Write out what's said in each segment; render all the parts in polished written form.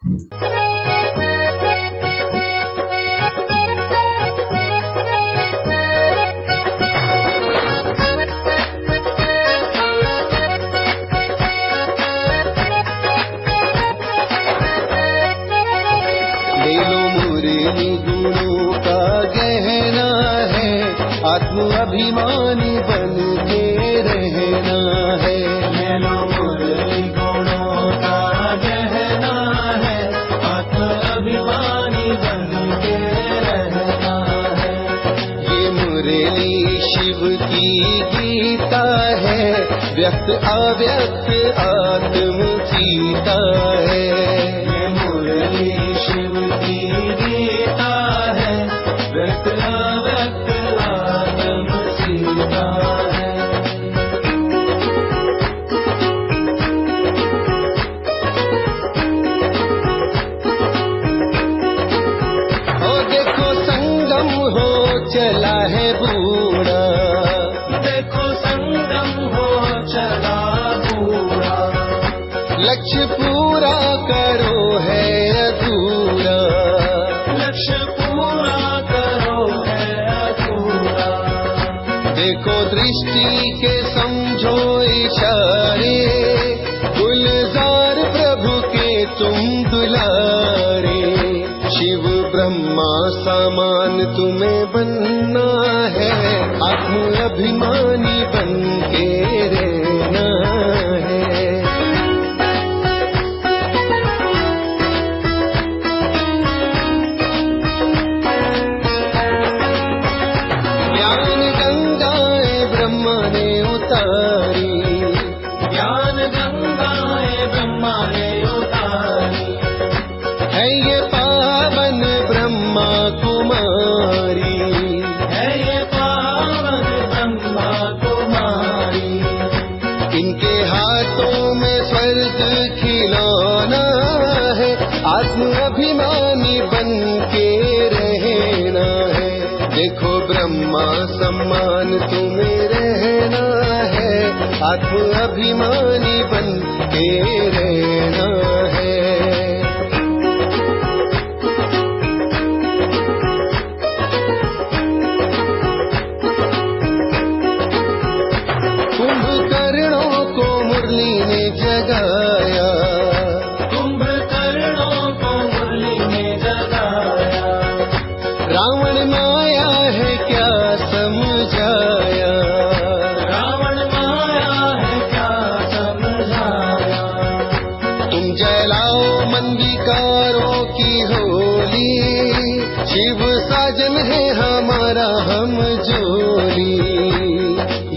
ले लो मुरली गुणों का गहना है, आत्म अभिमानी बन के रहना है। ले लो मुरली गुणों का गहना है, आत्म अभिमानी बन के रहना है। ये मुरली शिव की गीता है, व्यक्त अव्यक्त आत्म सीता है। ये मुरली शिव की गीता है, व्यक्त अव्यक्त आत्म सीता है। ओ देखो संगम हो चला है बूढ़ा, देखो संगम हो चला बूढ़ा। लक्ष्य पूरा करो है अधूरा, लक्ष्य पूरा करो है अधूरा। देखो दृष्टि के समझो इशारे, गुलजार प्रभु के तुम दुलारे। शिव ब्रह्मा समान तुम्हें बनना है, आत्म अभिमानी बन के रहना है। ज्ञान गंगाएं ब्रह्मा ने उतारी, ज्ञान गंगाएं ब्रह्मा ने उतारी। है ये पावन ब्रह्मा कुमारी, है ये पावन ब्रह्मा कुमारी। इनके हाथों में स्वर्ग खिलौना है, आत्म अभिमानी बन के रहना है। देखो ब्रह्मा सम्मान तुम्हें रहना है, आत्म अभिमानी बन के रहना है। कुंभकर्णों को मुरली ने जगाया, कुंभकर्णों को मुरली ने जगाया। रावण माया है क्या समझाया, रावण माया है क्या समझाया। तुम जलाओ मन विकारों की होली, शिव साजन है हमारा हम जोली।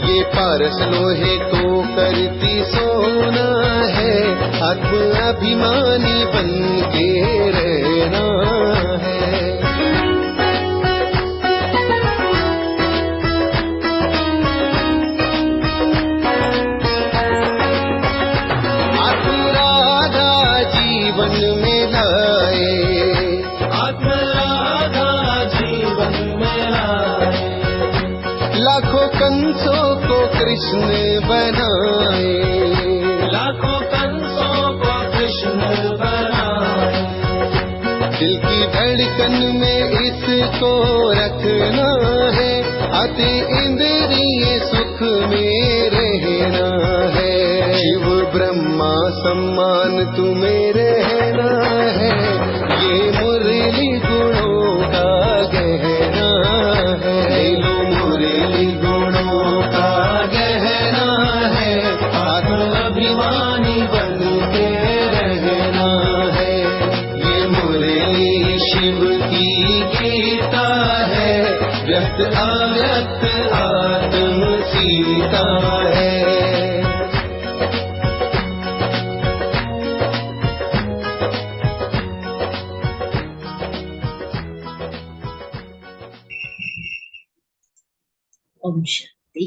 ये पारस लोहे को करती सोना है, आत्म अभिमानी बन के रहना है। आत्मराधा जीवन में लाए, आत्मराधा जीवन में लाए। लाखों कंसों को कृष्ण बनाए, लाखों कंसों को कृष्ण बनाए। दिल की धड़कन में इसको रखना है, अति इंद्रिय सुख में रहना है। शिव ब्रह्मा सम्मान तुम्हें रहना है, ये मुरली गुणों का गहना है। ले लो मुरली गुणों का गहना है, आत्म अभिमानी बन के रहना है। ये मुरली शिव की गीता है, व्यक्त अव्यक्त आत्म सीता है। ओम शांति।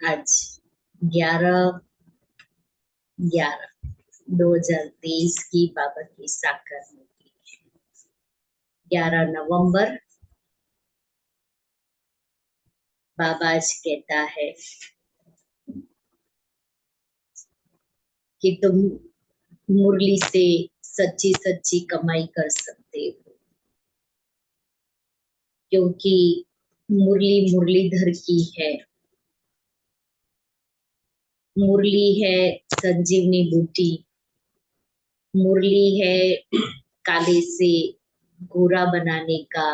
आज 11/11/2023 की बाबा की साकार मूर्ति 11 नवंबर। बाबा आज कहता है कि तुम मुरली से सच्ची सच्ची कमाई कर सकते हो, क्योंकि मुरली मुरलीधर की है। मुरली है संजीवनी बूटी, मुरली है काले से गोरा बनाने का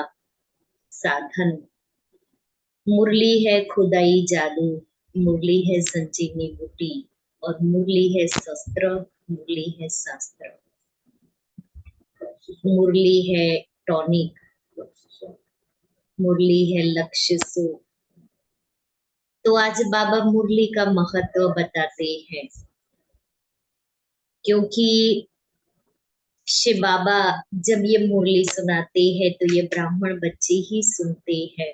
साधन, मुरली है खुदाई जादू, मुरली है संजीवनी बूटी, और मुरली है शस्त्र, मुरली है शास्त्र, मुरली है टॉनिक, मुरली है लक्ष्य सो। तो आज बाबा मुरली का महत्व बताते हैं, क्योंकि शिव बाबा जब ये मुरली सुनाते हैं तो ये ब्राह्मण बच्चे ही सुनते हैं,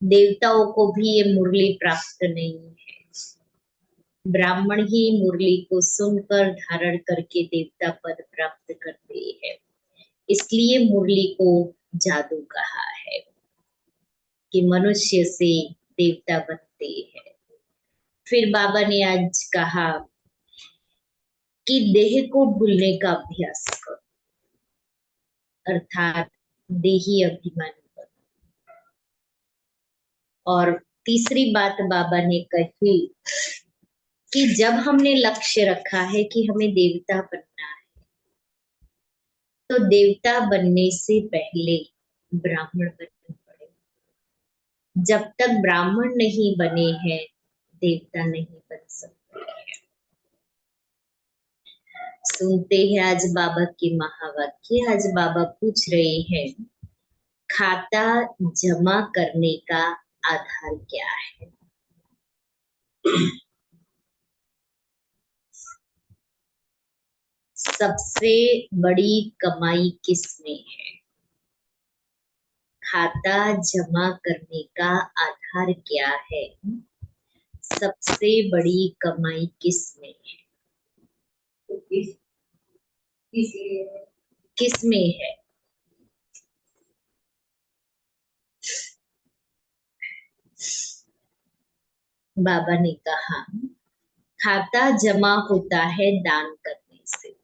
देवताओं को भी ये मुरली प्राप्त नहीं है। ब्राह्मण ही मुरली को सुनकर धारण करके देवता पद प्राप्त करते हैं। इसलिए मुरली को जादू कहा है कि मनुष्य से देवता बनते हैं। फिर बाबा ने आज कहा कि देह को भूलने का अभ्यास करो, अर्थात देही अभिमानी बनो। और तीसरी बात बाबा ने कही कि जब हमने लक्ष्य रखा है कि हमें देवता बनना है, तो देवता बनने से पहले ब्राह्मण बनना पड़ेगा। जब तक ब्राह्मण नहीं बने हैं, देवता नहीं बन सकते हैं। सुनते हैं आज बाबा के महावाक्य। आज बाबा पूछ रहे हैं, खाता जमा करने का आधार क्या है? सबसे बड़ी कमाई किसमें है? खाता जमा करने का आधार क्या है? सबसे बड़ी कमाई किसमें है? किसमें है? बाबा ने कहा, खाता जमा होता है दान करने से।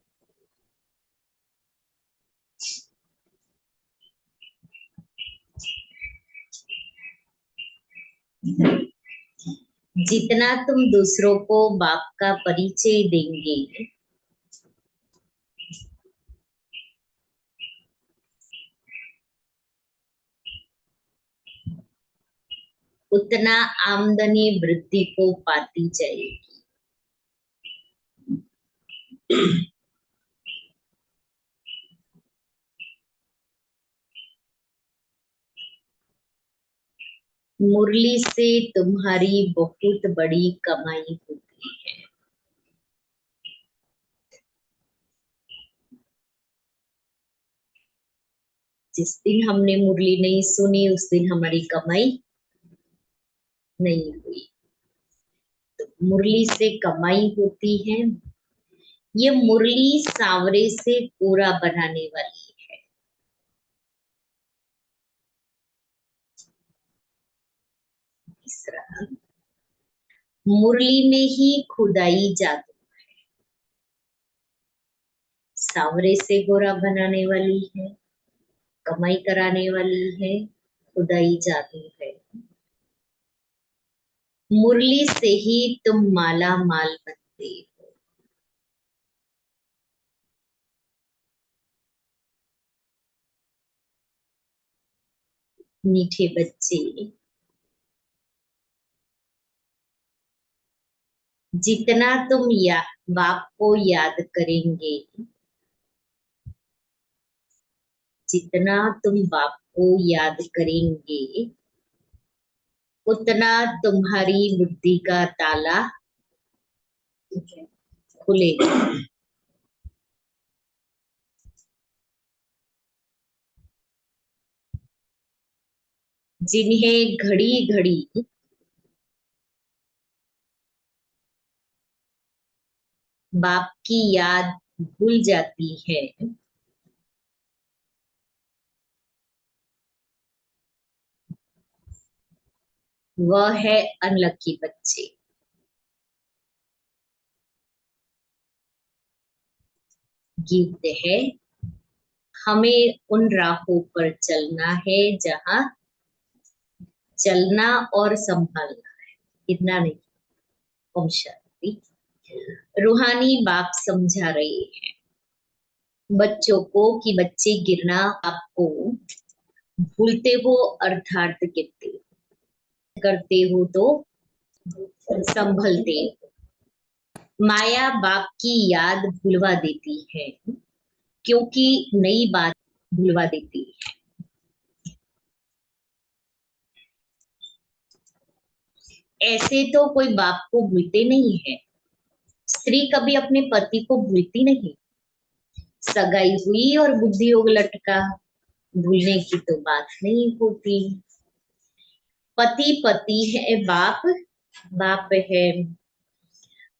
जितना तुम दूसरों को बाप का परिचय देंगे, उतना आमदनी वृद्धि को पाती जाएगी। मुरली से तुम्हारी बहुत बड़ी कमाई होती है। जिस दिन हमने मुरली नहीं सुनी, उस दिन हमारी कमाई नहीं हुई। तो मुरली से कमाई होती है। ये मुरली सांवरे से पूरा बनाने वाली है। तीसरा, मुरली में ही खुदाई जादू, सांवरे से गोरा बनाने वाली है, कमाई कराने वाली है, खुदाई जादू है। मुरली से ही तुम माला माल बनते हो। मीठे बच्चे, जितना तुम बाप को याद करेंगे, जितना तुम बाप को याद करेंगे, उतना तुम्हारी बुद्धि का ताला खुलेगा। जिन्हें घड़ी घड़ी बाप की याद भूल जाती है, वह है अनलकी बच्चे। गिफ्ट है। हमें उन राहों पर चलना है जहां चलना और संभालना है, इतना नहीं। ओम शांति। रूहानी बाप समझा रहे हैं बच्चों को कि बच्चे गिरना आपको भूलते हो अर्थात गिरते हो, करते हो तो संभलते हो। माया बाप की याद भुलवा देती है क्योंकि नई बात भुलवा देती है। ऐसे तो कोई बाप को भूलते नहीं है। स्त्री कभी अपने पति को भूलती नहीं। सगाई हुई और बुद्धि योग लटका, भूलने की तो बात नहीं होती। पति पति है, बाप बाप है।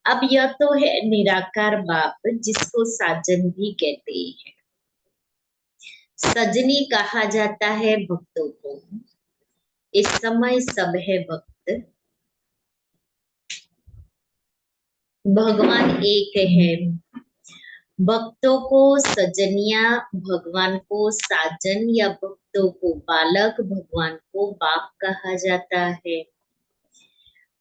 अब यह तो है निराकार बाप जिसको साजन भी कहते हैं। सजनी कहा जाता है भक्तों को। इस समय सब है भक्त। भगवान एक है। भक्तों को सजनिया, भगवान को साजन, या भक्तों को बालक, भगवान को बाप कहा जाता है।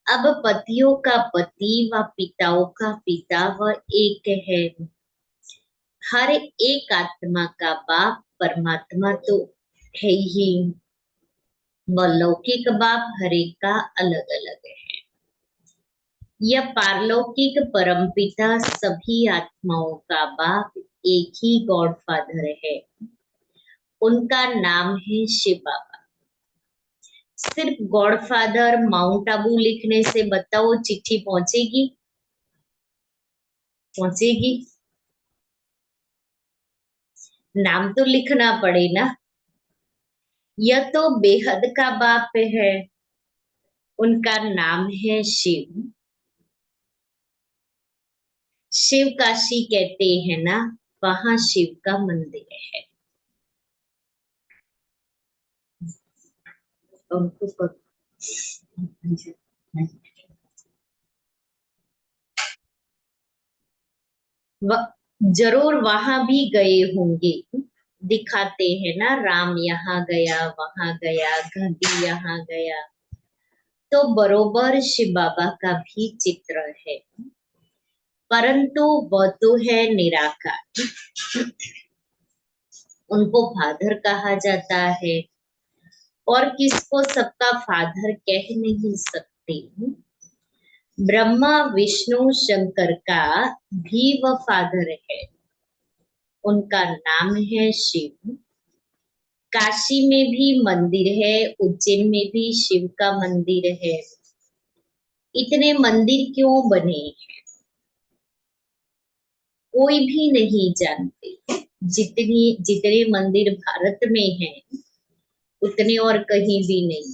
अब पतियों का पति व पिताओं का पिता वह एक है। हर एक आत्मा का बाप परमात्मा तो है ही। वह लौकिक बाप हर एक का अलग अलग है। यह पारलौकिक परमपिता सभी आत्माओं का बाप एक ही गॉड फादर है। उनका नाम है शिव बाबा। सिर्फ गॉड फादर माउंट आबू लिखने से बताओ चिट्ठी पहुंचेगी? पहुंचेगी? नाम तो लिखना पड़े ना। यह तो बेहद का बाप है। उनका नाम है शिव। शिव काशी कहते हैं ना, वहां शिव का मंदिर है। उनको जरूर वहां भी गए होंगे। दिखाते हैं ना, राम यहाँ गया, वहां गया, गांधी यहाँ गया। तो बरोबर शिव बाबा का भी चित्र है, परंतु वह तो है निराकार। उनको फादर कहा जाता है और किसको सबका फादर कह नहीं सकते। ब्रह्मा विष्णु शंकर का भी वह फादर है। उनका नाम है शिव। काशी में भी मंदिर है, उज्जैन में भी शिव का मंदिर है। इतने मंदिर क्यों बने हैं कोई भी नहीं जानते। जितने मंदिर भारत में हैं उतने और कहीं भी नहीं।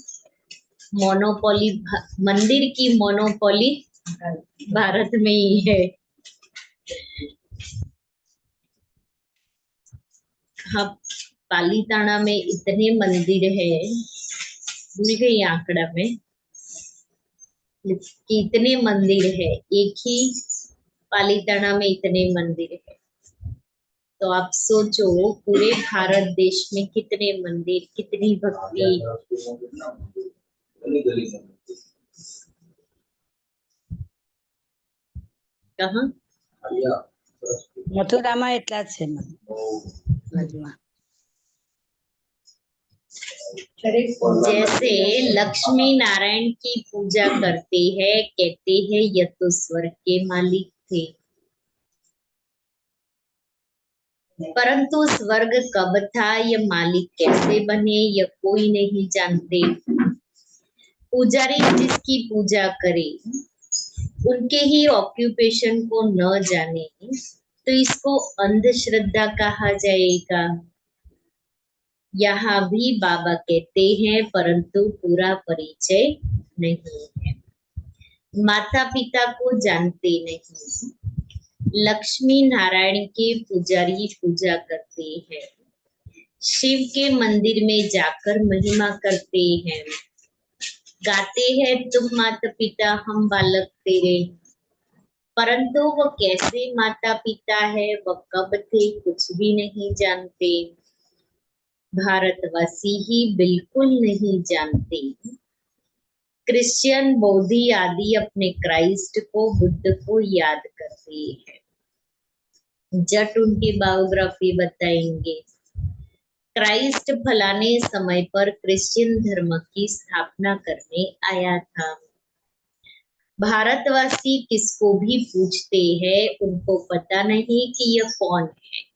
मोनोपोली मंदिर की मोनोपोली भारत में ही है। हाँ, पालीताना में इतने मंदिर है, भूल गई आंकड़ा में कितने मंदिर है। एक ही पालीताना में इतने मंदिर है, तो आप सोचो पूरे भारत देश में कितने मंदिर, कितनी भक्ति। कहाँ? મથુરામાં એટલા જ છે બાજુમાં। जैसे लक्ष्मी नारायण की पूजा करते हैं, कहते हैं यह तो स्वर्ग के मालिक थे। परंतु स्वर्ग कब था, यह मालिक कैसे बने, यह कोई नहीं जानते। पुजारी जिसकी पूजा करे उनके ही ऑक्यूपेशन को न जाने तो इसको अंधश्रद्धा कहा जाएगा। यहाँ भी बाबा कहते हैं परंतु पूरा परिचय नहीं है। माता पिता को जानते नहीं। लक्ष्मी नारायण के पुजारी पूजा करते हैं, शिव के मंदिर में जाकर महिमा करते हैं, गाते हैं तुम माता पिता हम बालक तेरे। परंतु वो कैसे माता पिता है, वह कब थे, कुछ भी नहीं जानते। भारतवासी ही बिल्कुल नहीं जानते। क्रिश्चियन, बौद्धि आदि अपने क्राइस्ट को, बुद्ध को याद करते हैं। जट उनकी बायोग्राफी बताएंगे। क्राइस्ट फलाने समय पर क्रिश्चियन धर्म की स्थापना करने आया था। भारतवासी किसको भी पूछते हैं, उनको पता नहीं कि यह कौन है।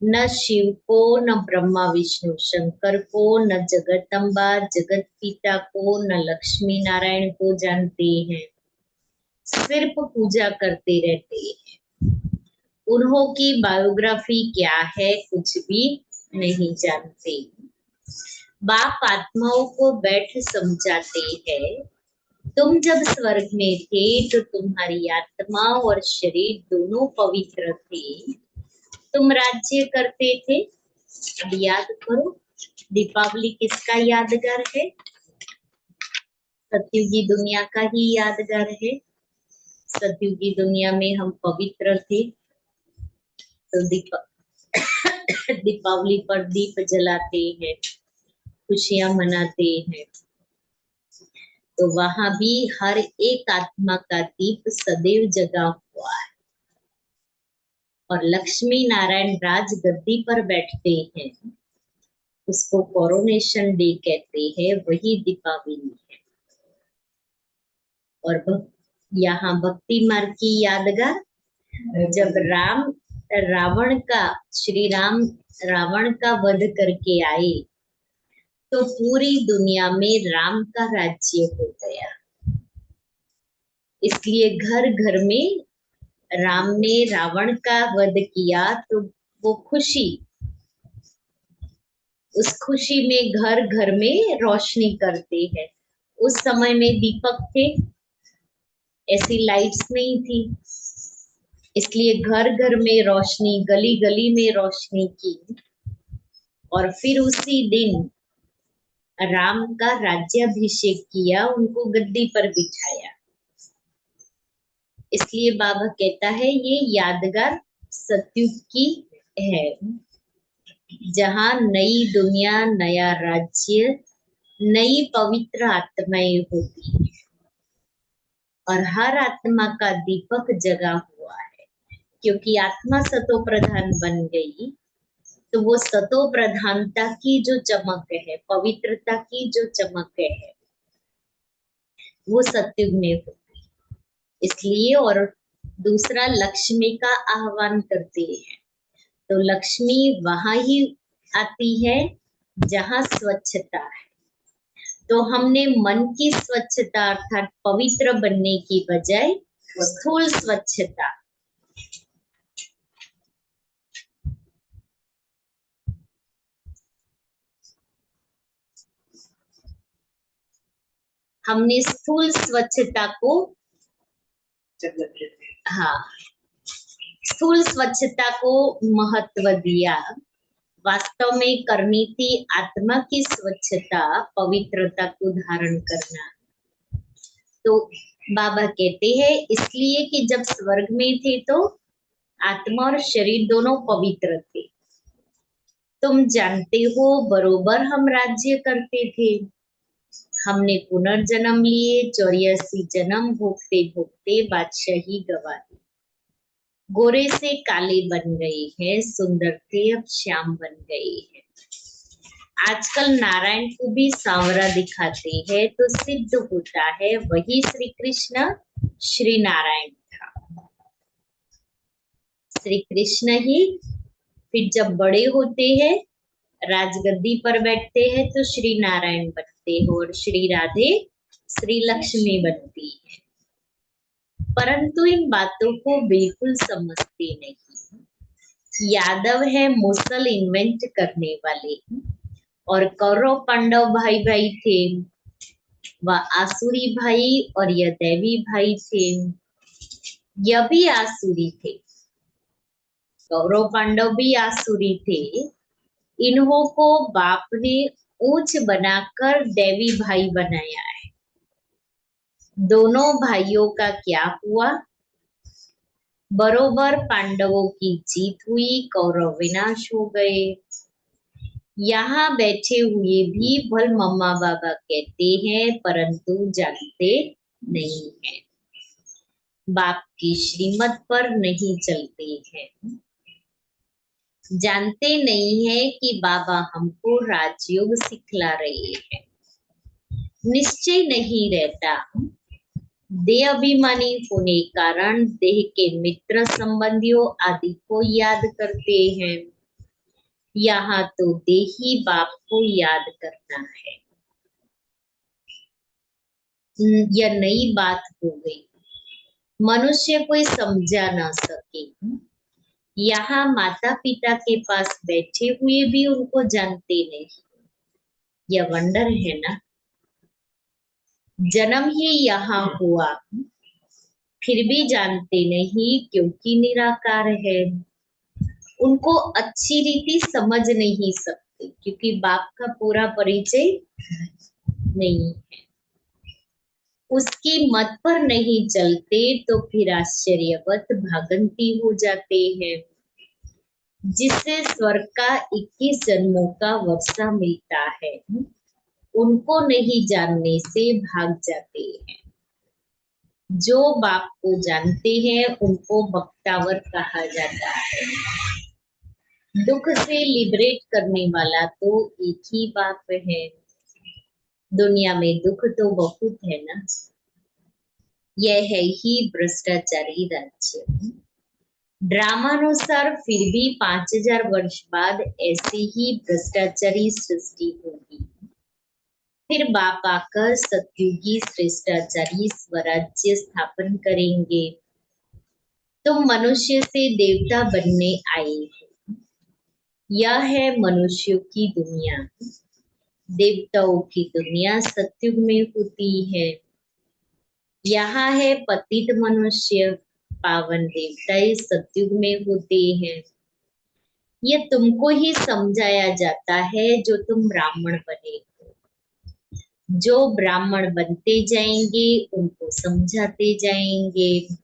न शिव को, न ब्रह्मा विष्णु शंकर को, न जगदम्बा जगत पिता को, न लक्ष्मी नारायण को जानते हैं। सिर्फ पूजा करते रहते हैं। उन्हों की बायोग्राफी क्या है, कुछ भी नहीं जानते। बाप आत्माओं को बैठ समझाते हैं, तुम जब स्वर्ग में थे तो तुम्हारी आत्मा और शरीर दोनों पवित्र थे। तुम राज्य करते थे। अब याद करो, दीपावली किसका यादगार है? सतयुगी दुनिया का ही यादगार है। सतयुगी दुनिया में हम पवित्र थे, तो दीपावली पर दीप जलाते हैं, खुशियां मनाते हैं। तो वहां भी हर एक आत्मा का दीप सदैव जगा हुआ है। और लक्ष्मी नारायण राज गद्दी पर बैठते हैं, उसको कोरोनेशन डे कहते हैं, वही दीपावली है। और यहाँ भक्ति मार्ग की यादगार, जब श्री राम रावण का वध करके आए तो पूरी दुनिया में राम का राज्य हो गया। इसलिए घर घर में राम ने रावण का वध किया, तो वो खुशी, उस खुशी में घर घर में रोशनी करते हैं। उस समय में दीपक थे, ऐसी लाइट्स नहीं थी, इसलिए घर घर में रोशनी, गली गली में रोशनी की। और फिर उसी दिन राम का राज्याभिषेक किया, उनको गद्दी पर बिठाया। इसलिए बाबा कहता है ये यादगार सतयुग की है, जहां नई दुनिया, नया राज्य, नई पवित्र आत्माएं होती है। और हर आत्मा का दीपक जगा हुआ है, क्योंकि आत्मा सतो प्रधान बन गई, तो वो सतो प्रधानता की जो चमक है, पवित्रता की जो चमक है, वो सतयुग में होती। इसलिए और दूसरा लक्ष्मी का आह्वान करते हैं, तो लक्ष्मी वहां ही आती है जहां स्वच्छता है। तो हमने मन की स्वच्छता अर्थात पवित्र बनने की बजाय स्थूल स्वच्छता, हमने स्थूल स्वच्छता को, हाँ, स्थूल स्वच्छता को महत्व दिया। वास्तव में करनी थी आत्मा की स्वच्छता, पवित्रता को धारण करना। तो बाबा कहते हैं इसलिए कि जब स्वर्ग में थे तो आत्मा और शरीर दोनों पवित्र थे। तुम जानते हो बरोबर हम राज्य करते थे। हमने पुनर्जन्म लिए, 84 जन्म भोगते भोगते बादशाही गवा दी। गोरे से काले बन गए हैं, सुंदर थे अब श्याम बन गए हैं। आजकल नारायण को भी सांवरा दिखाते हैं, तो सिद्ध होता है वही श्री कृष्ण श्री नारायण था। श्री कृष्ण ही फिर जब बड़े होते हैं, राजगद्दी पर बैठते हैं, तो श्री नारायण बनते हैं और श्री राधे श्री लक्ष्मी बनती है। परंतु इन बातों को बिल्कुल समझते नहीं। यादव है मुसल इन्वेंट करने वाले, और कौरव पांडव भाई भाई थे, वह आसुरी भाई और यह दैवी भाई थे। यह भी आसुरी थे, कौरव पांडव भी आसुरी थे। इन्हों को बाप ने ऊंच बनाकर दैवी भाई बनाया है। दोनों भाइयों का क्या हुआ? बरोबर पांडवों की जीत हुई, कौरव विनाश हो गए। यहाँ बैठे हुए भी भल मम्मा बाबा कहते हैं, परंतु जानते नहीं है, बाप की श्रीमत पर नहीं चलते हैं। जानते नहीं है कि बाबा हमको राजयोग सिखला रहे हैं। निश्चय नहीं रहता, देह अभिमानी होने कारण देह के मित्र संबंधियों आदि को याद करते हैं। यहाँ तो देही बाप को याद करना है। यह नई बात हो गई, मनुष्य कोई समझा ना सके। यहाँ माता पिता के पास बैठे हुए भी उनको जानते नहीं। यह वंडर है ना, जन्म ही यहाँ हुआ, फिर भी जानते नहीं क्योंकि निराकार है। उनको अच्छी रीति समझ नहीं सकते क्योंकि बाप का पूरा परिचय नहीं है। उसकी मत पर नहीं चलते तो फिर आश्चर्यवत भागंती हो जाते हैं, जिससे स्वर्ग का 21 जन्मों का वर्षा मिलता है। उनको नहीं जानने से भाग जाते हैं। जो बाप को जानते हैं उनको बख्तावर कहा जाता है। दुख से लिबरेट करने वाला तो एक ही बाप है। दुनिया में दुख तो बहुत है ना। यह है ही भ्रष्टाचारी राज्य। ड्रामानुसार फिर भी 5000 वर्ष बाद ऐसी ही भ्रष्टाचारी सृष्टि होगी। फिर बाप आकर सत्युगी श्रेष्ठाचारी स्वराज्य स्थापन करेंगे। तुम मनुष्य से देवता बनने आए हो। यह है मनुष्यों की दुनिया। देवताओं की दुनिया सत्युग में होती है। यहाँ है पतित मनुष्य, पावन देवताएं सत्युग में होते हैं। यह तुमको ही समझाया जाता है जो तुम ब्राह्मण बने हो। जो ब्राह्मण बनते जाएंगे उनको समझाते जाएंगे।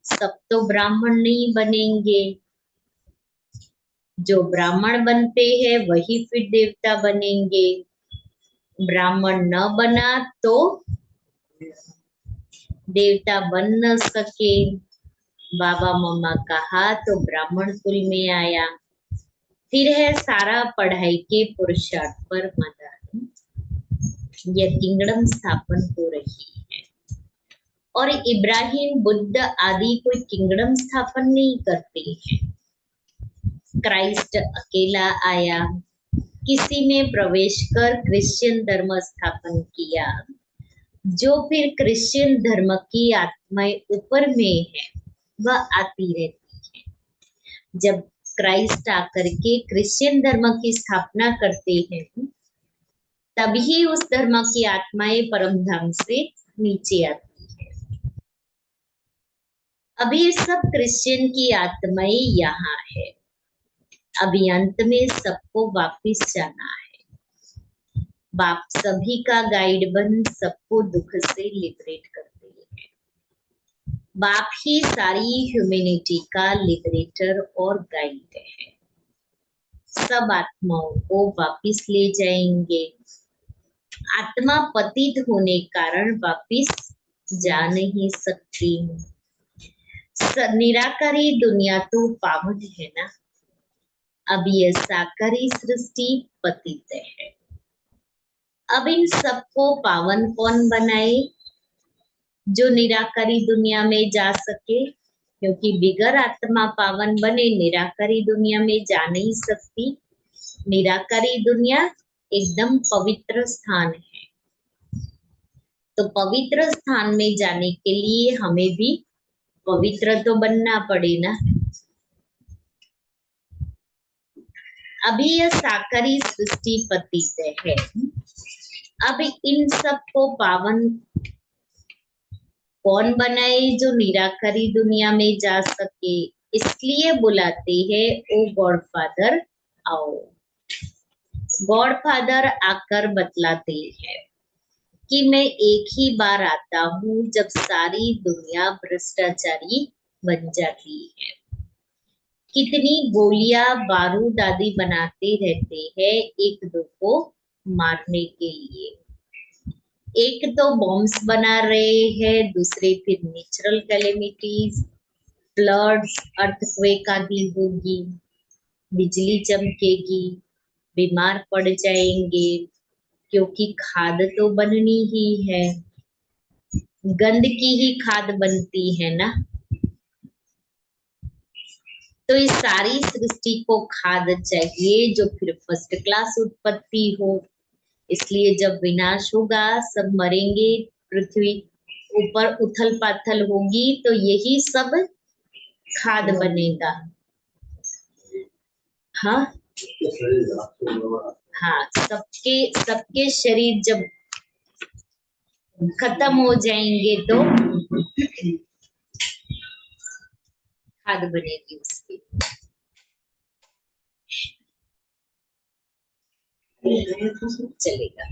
सब तो ब्राह्मण नहीं बनेंगे। जो ब्राह्मण बनते हैं वही फिर देवता बनेंगे। ब्राह्मण न बना तो देवता बन न सके। बाबा मम्मा कहा तो ब्राह्मण कुल में आया। फिर है सारा पढ़ाई के पुरुषार्थ पर मदान। यह किंगडम स्थापन हो रही है और इब्राहिम बुद्ध आदि कोई किंगडम स्थापन नहीं करते हैं। क्राइस्ट अकेला आया, किसी ने प्रवेश कर क्रिश्चियन धर्म स्थापन किया। जो फिर क्रिश्चियन धर्म की आत्माएं ऊपर में है वह आती रहती है। जब क्राइस्ट आकर के क्रिश्चियन धर्म की स्थापना करते हैं तभी उस धर्म की आत्माएं परम धाम से नीचे आती है। अभी सब क्रिश्चियन की आत्माएं यहाँ है। अभी अंत में सबको वापिस जाना है। बाप सभी का गाइड बन सबको दुख से लिबरेट करते हैं। बाप ही सारी ह्यूमैनिटी का लिबरेटर और गाइड है। सब आत्माओं को वापिस ले जाएंगे। आत्मा पतित होने कारण वापिस जा नहीं सकती। निराकारी दुनिया तो पावन है ना। अब यह साकारी सृष्टि पतित है। अब इन सबको पावन कौन बनाए जो निराकारी दुनिया में जा सके, क्योंकि बिगर आत्मा पावन बने निराकारी दुनिया में जा नहीं सकती। निराकारी दुनिया एकदम पवित्र स्थान है। तो पवित्र स्थान में जाने के लिए हमें भी पवित्र तो बनना पड़े ना। अभी यह साकारी सृष्टि पतित है। अब इन सबको पावन कौन बनाए जो निराकारी दुनिया में जा सके, इसलिए बुलाते हैं ओ गॉड फादर आओ। गॉड फादर आकर बतलाते हैं कि मैं एक ही बार आता हूँ जब सारी दुनिया भ्रष्टाचारी बन जाती है। कितनी गोलियां बारूद आदि बनाते रहते हैं एक दो को मारने के लिए। एक तो बॉम्ब्स बना रहे हैं, दूसरे फिर नेचुरल कैलेमिटीज, फ्लड्स, अर्थक्वेक आदि होगी, बिजली चमकेगी, बीमार पड़ जाएंगे, क्योंकि खाद तो बननी ही है, गंद की ही खाद बनती है ना। तो इस सारी सृष्टि को खाद चाहिए जो फिर फर्स्ट क्लास उत्पत्ति हो। इसलिए जब विनाश होगा, सब मरेंगे, पृथ्वी ऊपर उथल पाथल होगी, तो यही सब खाद बनेगा। हाँ हाँ, सबके सबके शरीर जब खत्म हो जाएंगे तो खाद बनेगी उसकी। चलेगा।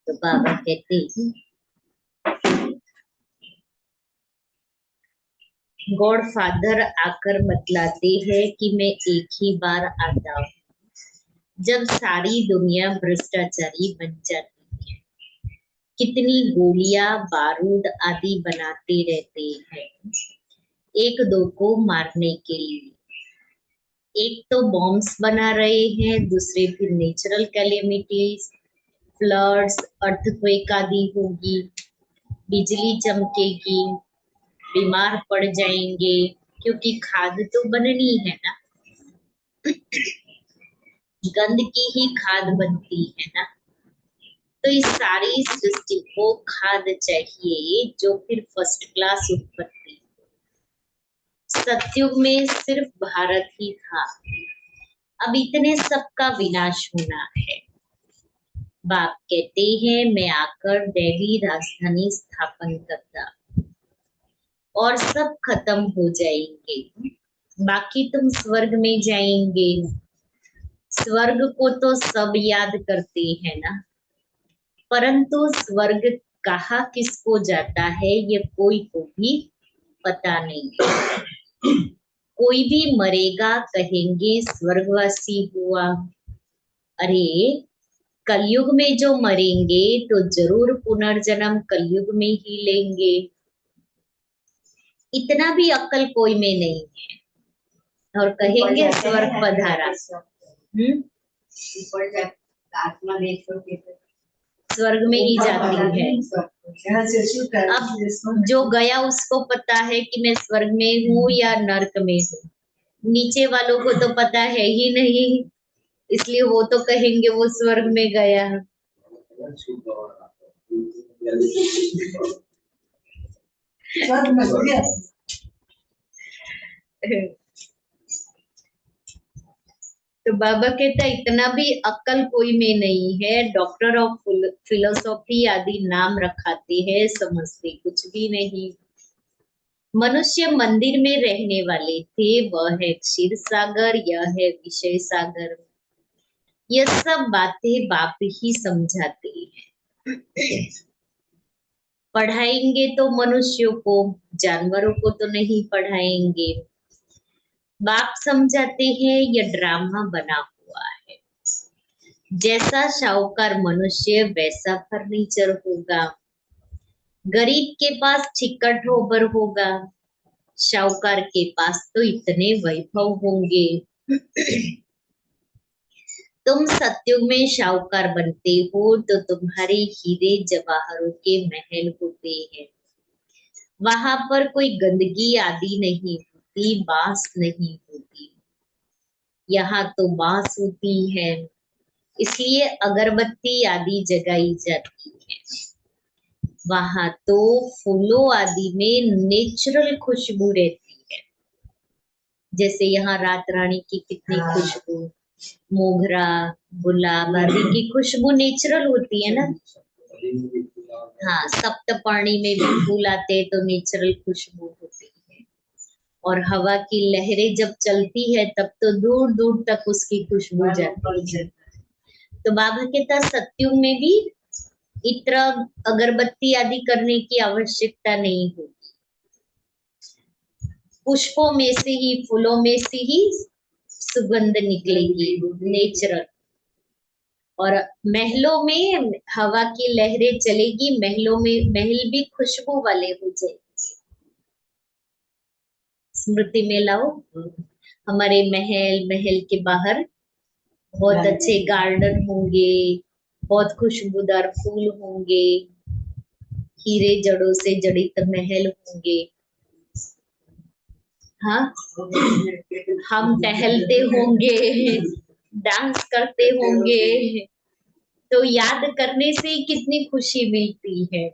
तो बाबा कहते हैं, गॉड फादर आकर बतलाते हैं कि मैं एक ही बार आता हूँ, जब सारी दुनिया भ्रष्टाचारी बन जाती है। कितनी गोलियां बारूद आदि बनाते रहते हैं एक दो को मारने के लिए। एक तो बॉम्ब्स बना रहे हैं, दूसरे फिर नेचुरल कैलेमिटीज, फ्लड्स, अर्थक्वेक आदि होगी, बिजली चमकेगी, बीमार पड़ जाएंगे, क्योंकि खाद तो बननी है ना, गंध की ही खाद बनती है ना। तो इस सारी सृष्टि को खाद चाहिए जो फिर फर्स्ट क्लास उत्पत्ति। सतयुग में सिर्फ भारत ही था, अब इतने सबका विनाश होना है। बाप कहते हैं मैं आकर दैवी राजधानी स्थापन करता और सब खत्म हो जाएंगे, बाकी तुम स्वर्ग में जाएंगे। स्वर्ग को तो सब याद करते हैं ना, परंतु स्वर्ग कहाँ किसको जाता है ये कोई को भी पता नहीं। कोई भी मरेगा कहेंगे स्वर्गवासी हुआ। अरे कलयुग में जो मरेंगे तो जरूर पुनर्जन्म कलयुग में ही लेंगे। इतना भी अक्ल कोई में नहीं है और कहेंगे स्वर्ग पधारा। आत्मा स्वर्ग में ही जाती है। अब जो गया उसको पता है कि मैं स्वर्ग में हूँ या नर्क में हूँ, नीचे वालों को तो पता है ही नहीं, इसलिए वो तो कहेंगे वो स्वर्ग में गया। तो बाबा कहता इतना भी अक्ल कोई में नहीं है, डॉक्टर ऑफ फिलोसॉफी आदि नाम रखाते हैं, समझते कुछ भी नहीं। मनुष्य मंदिर में रहने वाले थे, वह है क्षीर सागर, यह है विषय सागर। यह सब बातें बाप ही समझाते हैं। पढ़ाएंगे तो मनुष्यों को, जानवरों को तो नहीं पढ़ाएंगे। बाप समझाते हैं यह ड्रामा बना हुआ है, जैसा शाहूकार मनुष्य वैसा फर्नीचर होगा, गरीब के पास चिकट रोबर होगा, शाहूकार के पास तो इतने वैभव होंगे। तुम सतयुग में शाहूकार बनते हो तो तुम्हारे हीरे जवाहरों के महल होते हैं, वहां पर कोई गंदगी आदि नहीं होती, बांस नहीं होती। यहाँ तो बांस होती है, इसलिए अगरबत्ती आदि जगाई जाती है। वहां तो फूलों आदि में नेचुरल खुशबू रहती है, जैसे यहाँ रात रानी की कितनी खुशबू, मोगरा, गुलाब आदि की खुशबू नेचुरल होती है ना। हाँ, सप्तपर्णी में भी फूल आते हैं तो नेचुरल खुशबू होती है, और हवा की लहरें जब चलती है तब तो दूर दूर तक उसकी खुशबू जाती है। तो बाबा कहता सतयुग में भी इत्र अगरबत्ती आदि करने की आवश्यकता नहीं होगी, पुष्पों में से ही, फूलों में से ही सुगंध निकलेगी नेचुरल। और महलों में हवा की लहरें चलेगी, महलों में महल भी खुशबू वाले हो जाएंगे। स्मृति में लाओ, हमारे महल के बाहर बहुत अच्छे गार्डन होंगे, बहुत खुशबूदार फूल होंगे, हीरे जड़ों से जड़ित महल होंगे। हाँ, हम टहलते होंगे, डांस करते होंगे, तो याद करने से कितनी खुशी मिलती है।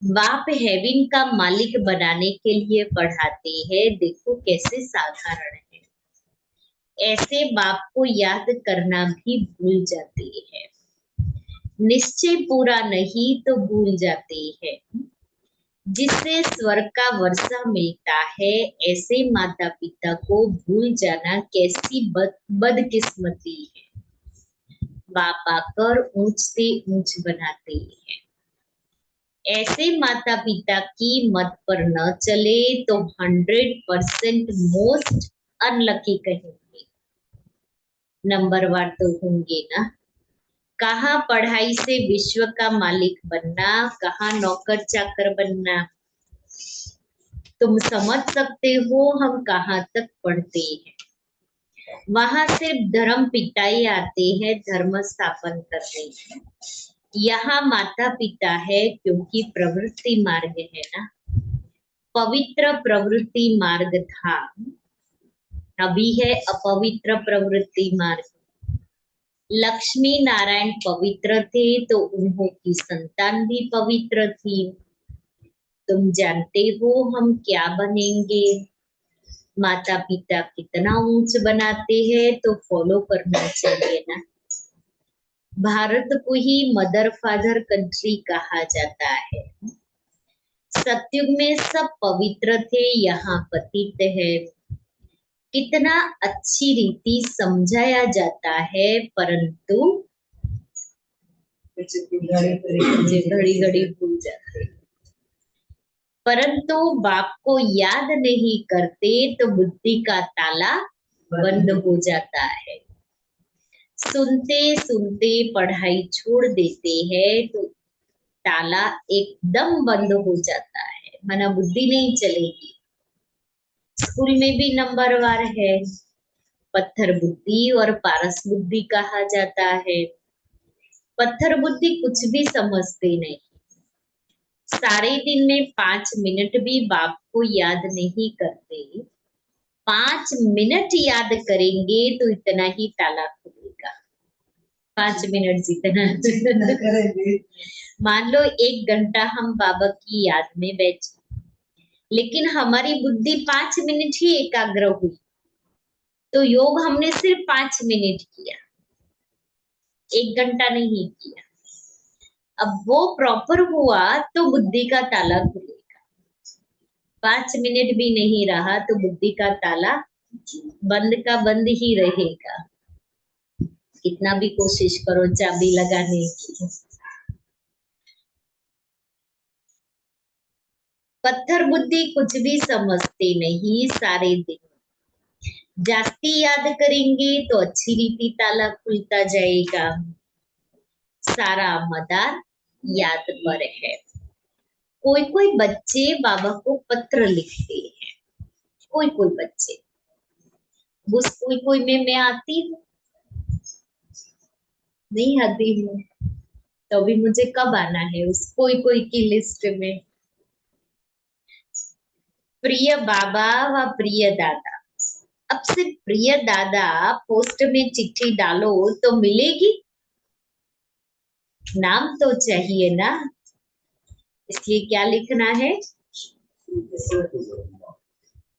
बाप हेवन का मालिक बनाने के लिए पढ़ाते हैं, देखो कैसे साधारण है। ऐसे बाप को याद करना भी भूल जाते हैं, निश्चय पूरा नहीं तो भूल जाते हैं। जिससे स्वर्ग का वर्षा मिलता है, ऐसे माता पिता को भूल जाना कैसी बदकिस्मती है। बाप आकर ऊंच से ऊंच बनाते हैं। ऐसे माता पिता की मत पर न चले तो 100% मोस्ट अनलकी कहेंगे, नंबरवार तो होंगे ना। कहाँ पढ़ाई से विश्व का मालिक बनना, कहाँ नौकर चाकर बनना। तुम समझ सकते हो हम कहाँ तक पढ़ते हैं। वहां सिर्फ धर्म पिता ही आते हैं धर्म स्थापन करने। यहाँ माता पिता है क्योंकि प्रवृत्ति मार्ग है ना, पवित्र प्रवृत्ति मार्ग था, अभी है अपवित्र प्रवृत्ति मार्ग। लक्ष्मी नारायण पवित्र थे तो उन्हों की संतान भी पवित्र थी। तुम जानते हो हम क्या बनेंगे, माता पिता कितना ऊंच बनाते हैं तो फॉलो करना चाहिए ना। भारत को ही मदर फादर कंट्री कहा जाता है। सतयुग में सब पवित्र थे, यहाँ पतित है। कितना अच्छी रीति समझाया जाता है, परंतु घड़ी घड़ी भूल जाते। परंतु बाप को याद नहीं करते तो बुद्धि का ताला बंद हो जाता है। सुनते सुनते पढ़ाई छोड़ देते हैं तो ताला एकदम बंद हो जाता है, माना बुद्धि नहीं चलेगी। स्कूल में भी नंबरवार है, पत्थर बुद्धि और पारस बुद्धि कहा जाता है। पत्थर बुद्धि कुछ भी समझते नहीं, सारे दिन में 5 मिनट भी बाप को याद नहीं करते। 5 मिनट याद करेंगे तो इतना ही ताला खुलेगा। 5 मिनट जितना करेंगे। मान लो 1 घंटा हम बाबा की याद में बैठे, लेकिन हमारी बुद्धि 5 मिनट ही एकाग्र हुई, तो योग हमने सिर्फ 5 मिनट किया, 1 घंटा नहीं किया। अब वो प्रॉपर हुआ तो बुद्धि का ताला खुलेगा। 5 मिनट भी नहीं रहा तो बुद्धि का ताला बंद का बंद ही रहेगा, कितना भी कोशिश करो चाबी लगाने की। पत्थर बुद्धि कुछ भी समझते नहीं, सारे दिन जास्ती याद करेंगे तो अच्छी रीति ताला खुलता जाएगा। सारा मदार याद पर है। कोई कोई बच्चे बाबा को पत्र लिखते हैं, कोई कोई बच्चे। उस कोई कोई में मैं आती हूँ, नहीं आती हूँ, तो अभी मुझे कब आना है उस कोई कोई की लिस्ट में। प्रिय बाबा व प्रिय दादा, अब सिर्फ प्रिय दादा पोस्ट में चिट्ठी डालो तो मिलेगी, नाम तो चाहिए ना, इसलिए क्या लिखना है,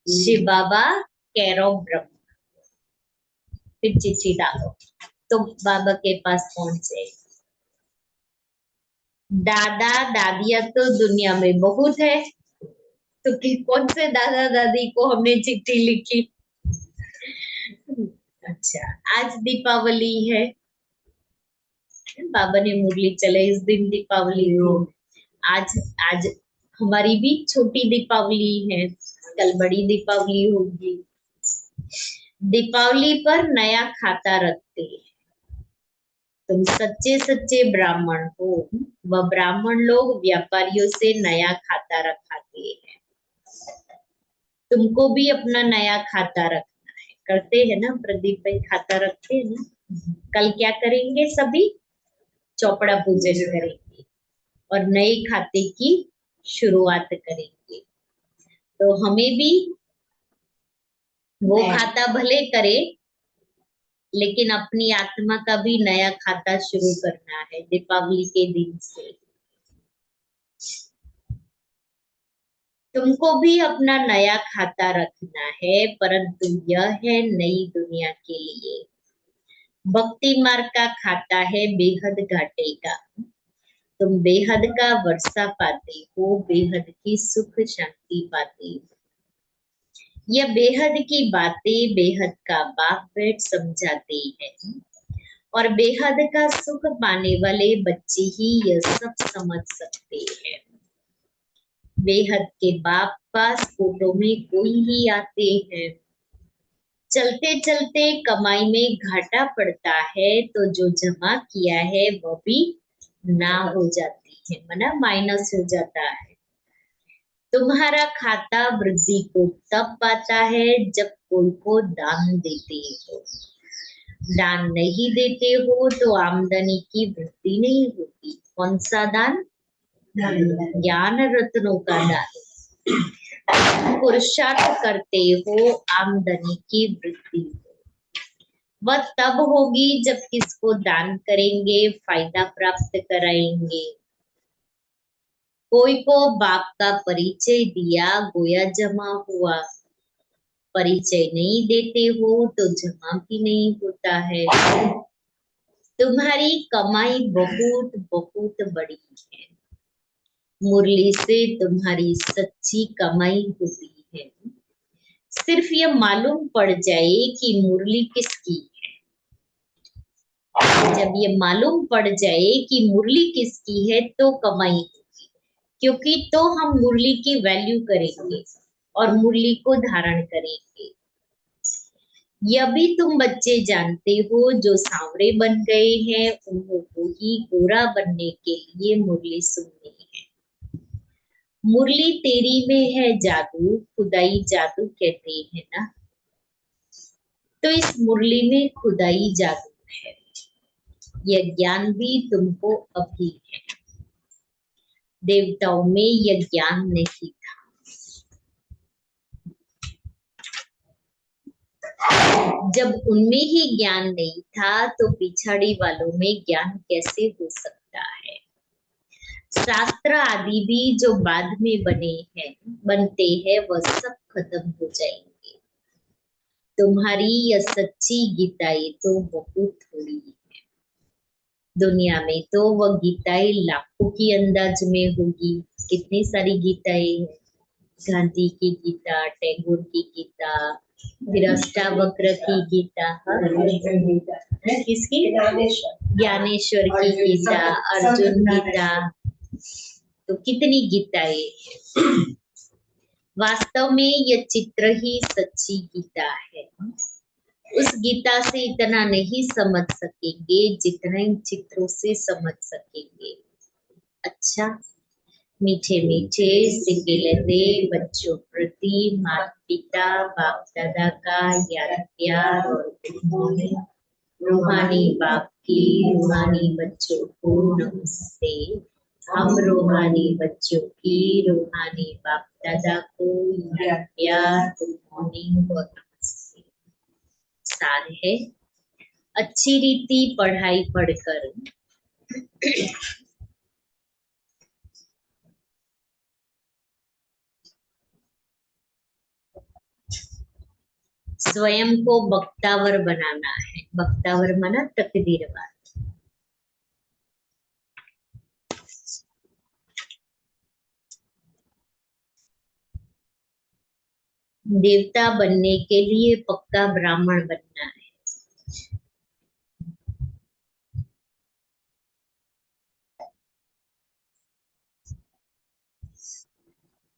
शिव बाबा केयर ऑफ ब्रह्मा। फिर चिट्ठी डालो तो बाबा के पास पहुंचे। दादा दादिया तो दुनिया में बहुत है, तो कौन से दादा दादी को हमने चिट्ठी लिखी। अच्छा, आज दीपावली है, बाबा ने मुरली चले इस दिन दीपावली हो। आज आज हमारी भी छोटी दीपावली है, कल बड़ी दीपावली होगी। दीपावली पर नया खाता रखते हैं। तुम सच्चे सच्चे ब्राह्मण हो, वह ब्राह्मण लोग व्यापारियों से नया खाता रखाते हैं। तुमको भी अपना नया खाता रखना है, करते हैं ना प्रदीप भाई, खाता रखते हैं ना। कल क्या करेंगे, सभी चौपड़ा पूजन करेंगे और नए खाते की शुरुआत करेंगे। तो हमें भी वो खाता भले करे, लेकिन अपनी आत्मा का भी नया खाता शुरू करना है दीपावली के दिन से। तुमको भी अपना नया खाता रखना है, परंतु यह है नई दुनिया के लिए। भक्ति मार्ग का खाता है बेहद घाटे का। तुम बेहद का वर्षा पाते हो, बेहद की सुख शांति पाते हो। यह बेहद की बातें बेहद का बाप बेट समझाते हैं, और बेहद का सुख पाने वाले बच्चे ही यह सब समझ सकते हैं। बेहद के बाप पास फोटो में कोई ही आते हैं। चलते चलते कमाई में घाटा पड़ता है तो जो जमा किया है वह भी ना हो जाती है, माना माइनस हो जाता है। तुम्हारा खाता वृद्धि को तब पाता है जब कोई को दान देते हो। दान नहीं देते हो तो आमदनी की वृद्धि नहीं होती। कौन सा दान? ज्ञान रत्नों का दान। पुरुषार्थ करते हो आमदनी की वृद्धि हो। वह तब होगी जब किसको दान करेंगे, फायदा प्राप्त कराएंगे। कोई को बाप का परिचय दिया, गोया जमा हुआ। परिचय नहीं देते हो तो जमा भी नहीं होता है। तुम्हारी कमाई बहुत बहुत बड़ी है। मुरली से तुम्हारी सच्ची कमाई होती है। सिर्फ ये मालूम पड़ जाए कि मुरली किसकी है। जब ये मालूम पड़ जाए कि मुरली किसकी है तो कमाई होगी, क्योंकि तो हम मुरली की वैल्यू करेंगे और मुरली को धारण करेंगे। यह भी तुम बच्चे जानते हो, जो सांवरे बन गए हैं उनको ही गोरा बनने के लिए मुरली सुननी है। मुरली तेरी में है जादू, खुदाई जादू कहते हैं ना, तो इस मुरली में खुदाई जादू है। यह ज्ञान भी तुमको अभी है। देवताओं में यह ज्ञान नहीं था। जब उनमें ही ज्ञान नहीं था तो पिछाड़ी वालों में ज्ञान कैसे हो सकता है। शास्त्र आदि भी जो बाद में बनते हैं वह सब खत्म हो जाएंगे। तुम्हारी यह सच्ची गीताएं तो बहुत थोड़ी है। दुनिया में तो वह गीताएं लाखों की अंदाज में होगी। कितनी सारी गीताएं हैं। गांधी की गीता, टैगोर की गीता, फिर अष्टावक्र की गीता, किसकी? ज्ञानेश्वर की गीता, अर्जुन गीता, तो कितनी गीताएं। वास्तव में यह चित्र ही सच्ची गीता है। उस गीता से इतना नहीं समझ सकेंगे जितना इन चित्रों से समझ सकेंगे। अच्छा, मीठे मीठे सिक्के लहरे बच्चों प्रति माता पिता बाप दादा का याद प्यार और रूहानी बाप की रूहानी बच्चों को नमस्ते। हम रूहानी बच्चों की रूहानी बाप दादा को याद प्यार, गुड मॉर्निंग और नमस्ते। सार है, अच्छी रीति पढ़ाई पढ़कर स्वयं को बख्तावर बनाना है। बख्तावर माना तकदीरवान। देवता बनने के लिए पक्का ब्राह्मण बनना है।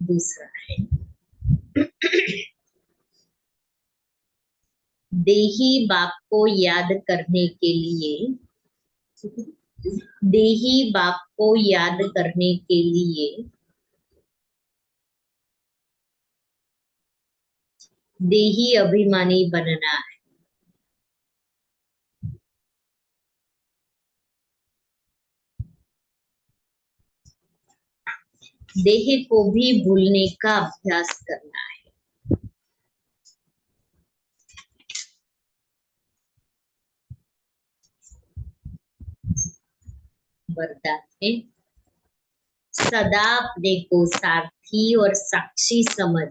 दूसरा है देही बाप को याद करने के लिए, देही बाप को याद करने के लिए देही अभिमानी बनना है। देह को भी भूलने का अभ्यास करना है। वरदान है, सदा अपने को सारथी और साक्षी समझ,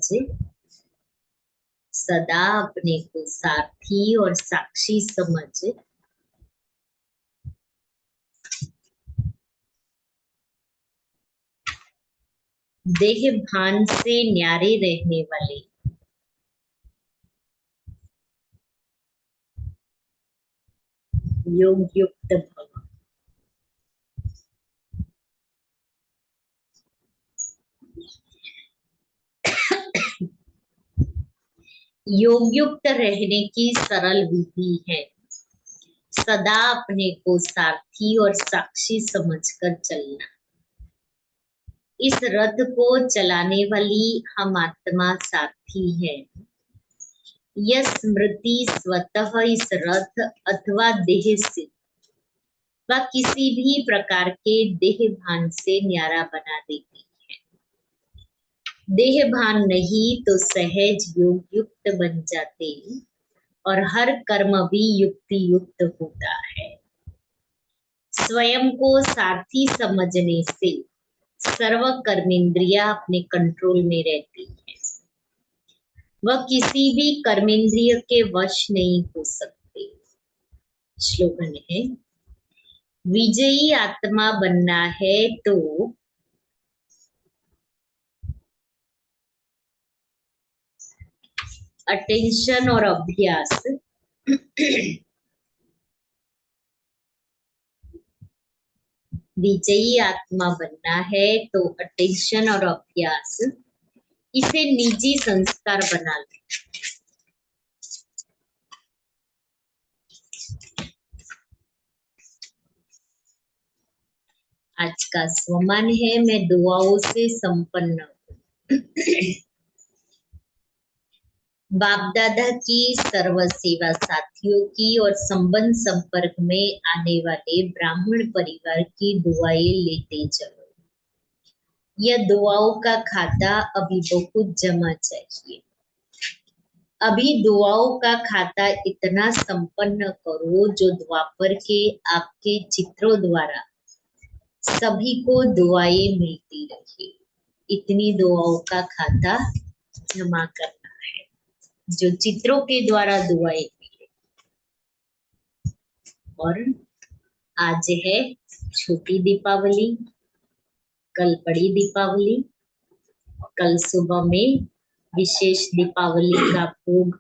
सदा अपने को सारथी और साक्षी समझ देह भान से न्यारे रहने वाले योग युक्त भव। योग युक्त रहने की सरल विधि है, सदा अपने को सारथी और साक्षी समझकर चलना। इस रथ को चलाने वाली हम आत्मा सारथी है। यह स्मृति स्वतः इस रथ अथवा देह से व किसी भी प्रकार के देह भान से न्यारा बना देती है। देह भान नहीं तो सहज योग युक्त बन जाते और हर कर्म भी युक्ति युक्त होता है। स्वयं को सारथी समझने से सर्व कर्मेंद्रियां अपने कंट्रोल में रहती है। वह किसी भी कर्मेंद्रिय के वश नहीं हो सकते। श्लोगन है, विजयी आत्मा बनना है तो अटेंशन और अभ्यास विजयी आत्मा बनना है तो अटेंशन और अभ्यास इसे निजी संस्कार बना ले। आज का स्वमान है, मैं दुआओं से संपन्न हूँ। बाप दादा की सर्व सेवा साथियों की और संबंध संपर्क में आने वाले ब्राह्मण परिवार की दुआएं लेते चलो। यह दुआओं का खाता अभी बहुत जमा चाहिए। अभी दुआओं का खाता इतना संपन्न करो जो द्वापर के आपके चित्रों द्वारा सभी को दुआएं मिलती रहे। इतनी दुआओं का खाता जमा करना है जो चित्रों के द्वारा दुआएं मिले। और आज है छोटी दीपावली, कल बड़ी दीपावली। कल सुबह में विशेष दीपावली का भोग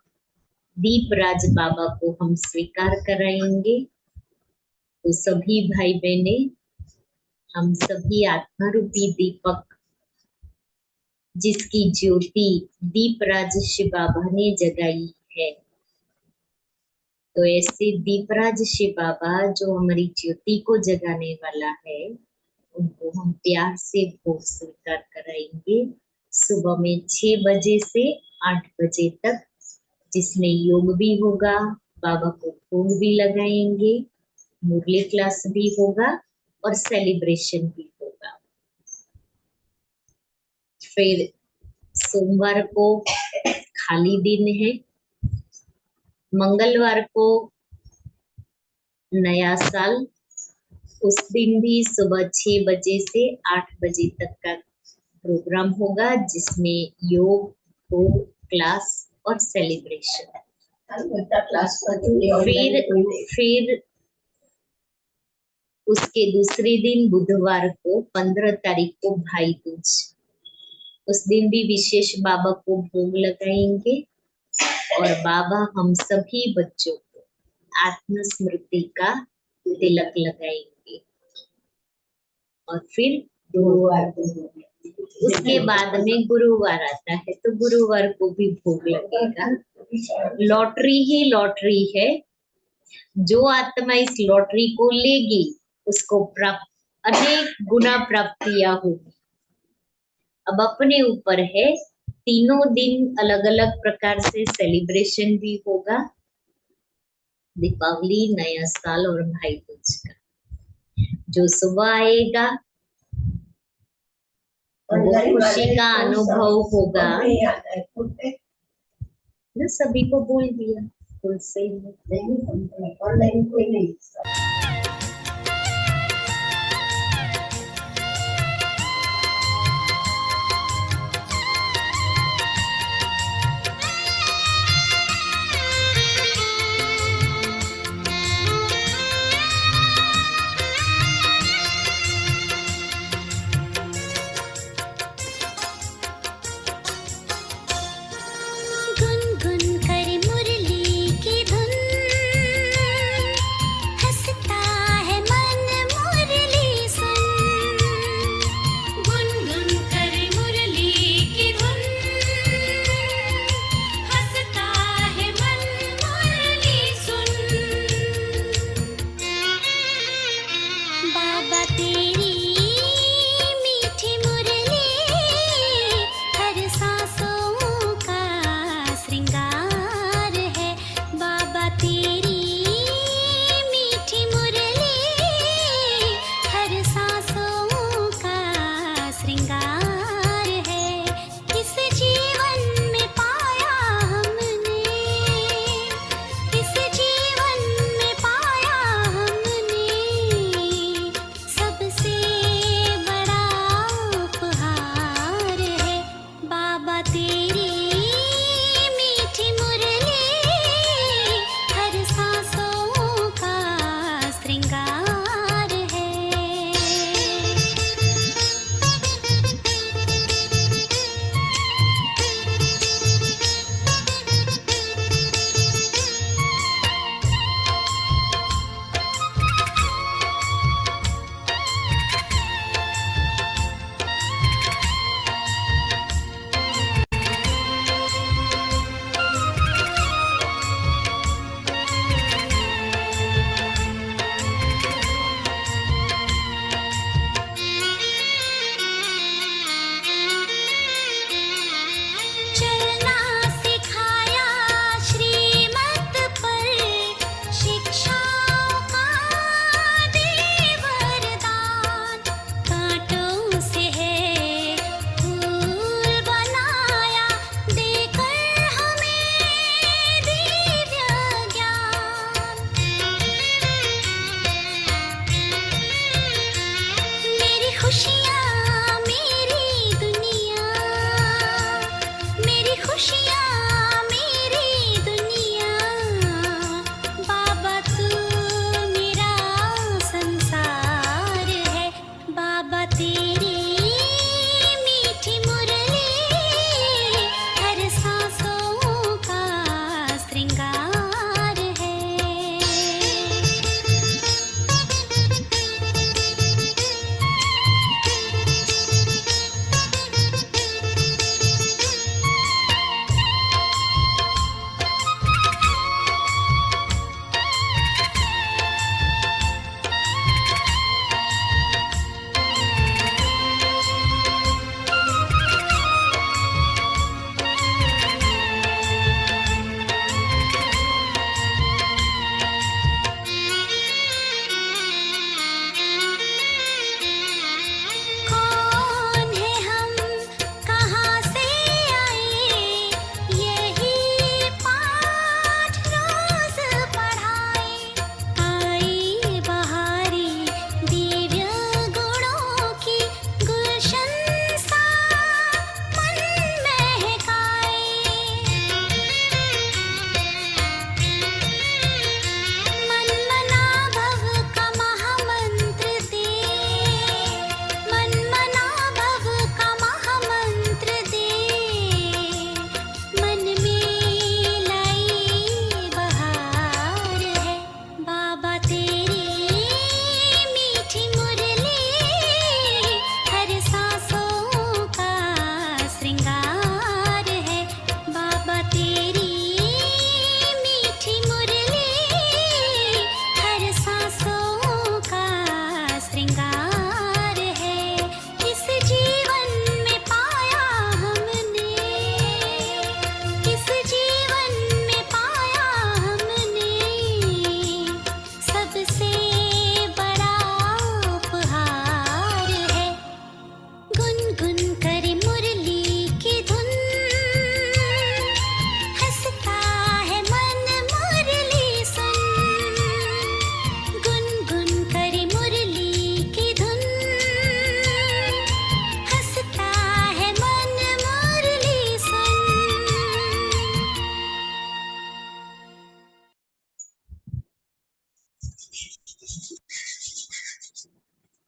दीपराज बाबा को हम स्वीकार कराएंगे। तो सभी भाई बहने, हम सभी आत्मा रूपी दीपक जिसकी ज्योति दीपराज शिव बाबा ने जगाई है, तो ऐसे दीपराज शिव बाबा जो हमारी ज्योति को जगाने वाला है, उनको हम प्यार से भोग स्वीकार कराएंगे। सुबह में 6 बजे से 8 बजे तक, जिसमें योग भी होगा, बाबा को भोग भी लगाएंगे, मुरली क्लास भी होगा और सेलिब्रेशन भी होगा। फिर सोमवार को खाली दिन है, मंगलवार को नया साल, उस दिन भी सुबह 6 बजे से 8 बजे तक का प्रोग्राम होगा, जिसमें योग, भोग, क्लास और सेलिब्रेशन। फिर उसके दूसरे दिन बुधवार को 15 तारीख को भाई दूज, उस दिन भी विशेष बाबा को भोग लगाएंगे और बाबा हम सभी बच्चों को आत्मस्मृति का तिलक लगाएंगे। और फिर उसके बाद में गुरुवार आता है, तो गुरुवार को भी भोग लगेगा। लॉटरी ही लॉटरी है, जो आत्मा इस लॉटरी को लेगी उसको अनेक गुना प्राप्तियां होगी। अब अपने ऊपर है, तीनों दिन अलग अलग प्रकार से सेलिब्रेशन भी होगा, दीपावली, नया साल और भाई दूज का। जो सुबह आएगा वो खुशी का अनुभव होगा। ना सभी को बोल दिया, फुल से